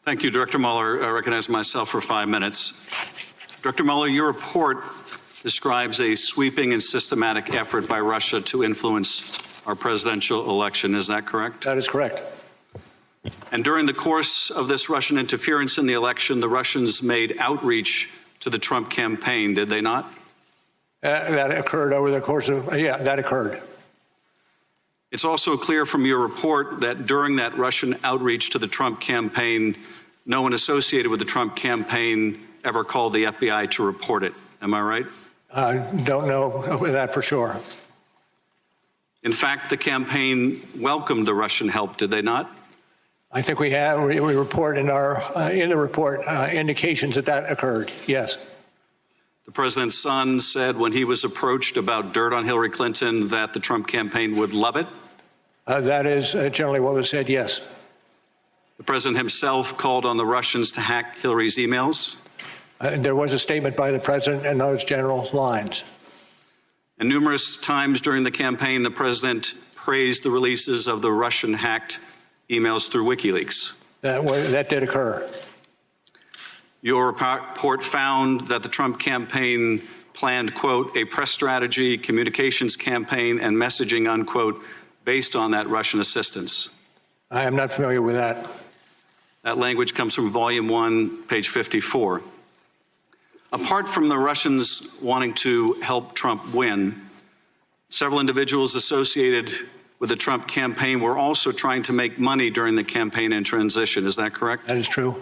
Thank you, Director Mueller. I recognize myself for 5 minutes. Director Mueller, your report describes a sweeping and systematic effort by Russia to influence our presidential election. Is that correct? That is correct. And during the course of this Russian interference in the election, the Russians made outreach to the Trump campaign, did they not? That occurred over the course of, that occurred. It's also clear from your report that during that Russian outreach to the Trump campaign, no one associated with the Trump campaign ever called the FBI to report it. Am I right? I don't know that for sure. In fact, the campaign welcomed the Russian help, did they not? I think we report in the report indications that occurred. Yes. The president's son said when he was approached about dirt on Hillary Clinton that the Trump campaign would love it. That is generally what was said. Yes. The president himself called on the Russians to hack Hillary's emails. There was a statement by the president in those general lines. And numerous times during the campaign, the president praised the releases of the Russian-hacked emails through WikiLeaks. That did occur. Your report found that the Trump campaign planned, quote, a press strategy, communications campaign, and messaging, unquote, based on that Russian assistance. I am not familiar with that. That language comes from Volume 1, page 54. Apart from the Russians wanting to help Trump win, several individuals associated with the Trump campaign were also trying to make money during the campaign and transition. Is that correct? That is true.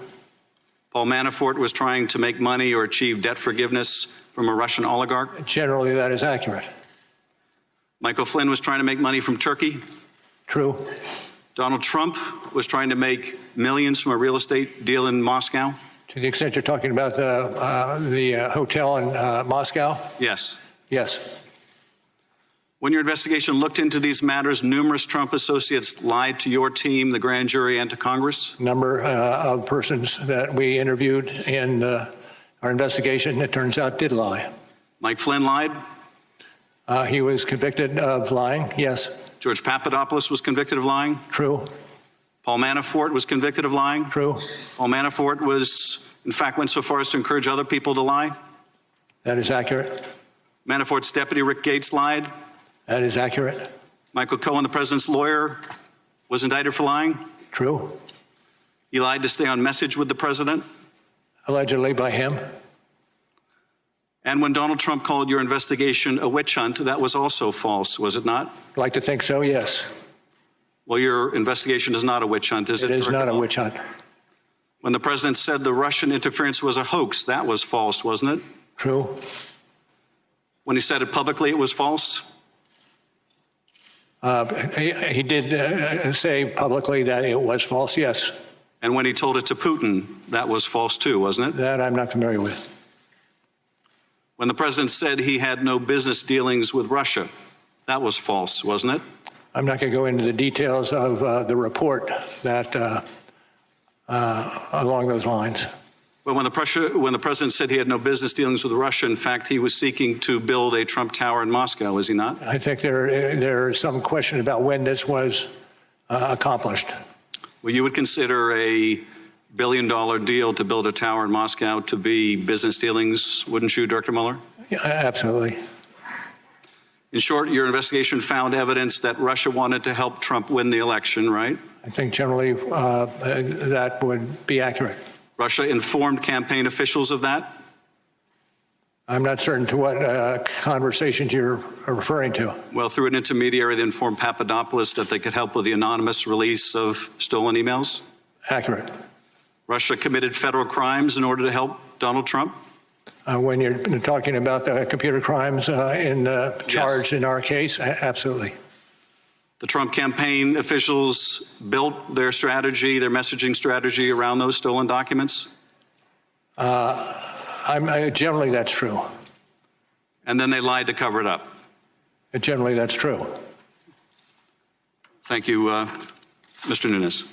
Paul Manafort was trying to make money or achieve debt forgiveness from a Russian oligarch. Generally, that is accurate. Michael Flynn was trying to make money from Turkey. True. Donald Trump was trying to make millions from a real estate deal in Moscow. To the extent you're talking about the hotel in Moscow? Yes. Yes. When your investigation looked into these matters, numerous Trump associates lied to your team, the grand jury, and to Congress. Number of persons that we interviewed in our investigation, it turns out, did lie. Mike Flynn lied. He was convicted of lying, yes. George Papadopoulos was convicted of lying. True. Paul Manafort was convicted of lying. True. Paul Manafort in fact, went so far as to encourage other people to lie. That is accurate. Manafort's deputy, Rick Gates, lied. That is accurate. Michael Cohen, the president's lawyer, was indicted for lying. True. He lied to stay on message with the president. Allegedly by him. And when Donald Trump called your investigation a witch hunt, that was also false, was it not? I'd like to think so, yes. Well, your investigation is not a witch hunt, is it? It is not a witch hunt. When the president said the Russian interference was a hoax, that was false, wasn't it? True. When he said it publicly, it was false? He did say publicly that it was false, yes. And when he told it to Putin, that was false too, wasn't it? That I'm not familiar with. When the president said he had no business dealings with Russia, that was false, wasn't it? I'm not going to go into the details of the report that along those lines. But when the president said he had no business dealings with Russia, in fact, he was seeking to build a Trump Tower in Moscow, was he not? I think there is some question about when this was accomplished. Well, you would consider a billion-dollar deal to build a tower in Moscow to be business dealings, wouldn't you, Director Mueller? Yeah, absolutely. In short, your investigation found evidence that Russia wanted to help Trump win the election, right? I think generally that would be accurate. Russia informed campaign officials of that? I'm not certain to what conversations you're referring to. Well, through an intermediary, they informed Papadopoulos that they could help with the anonymous release of stolen emails? Accurate. Russia committed federal crimes in order to help Donald Trump? When you're talking about the computer crimes charged in our case, absolutely. The Trump campaign officials built their strategy, their messaging strategy around those stolen documents? Generally, that's true. And then they lied to cover it up? Generally, that's true. Thank you, Mr. Nunes.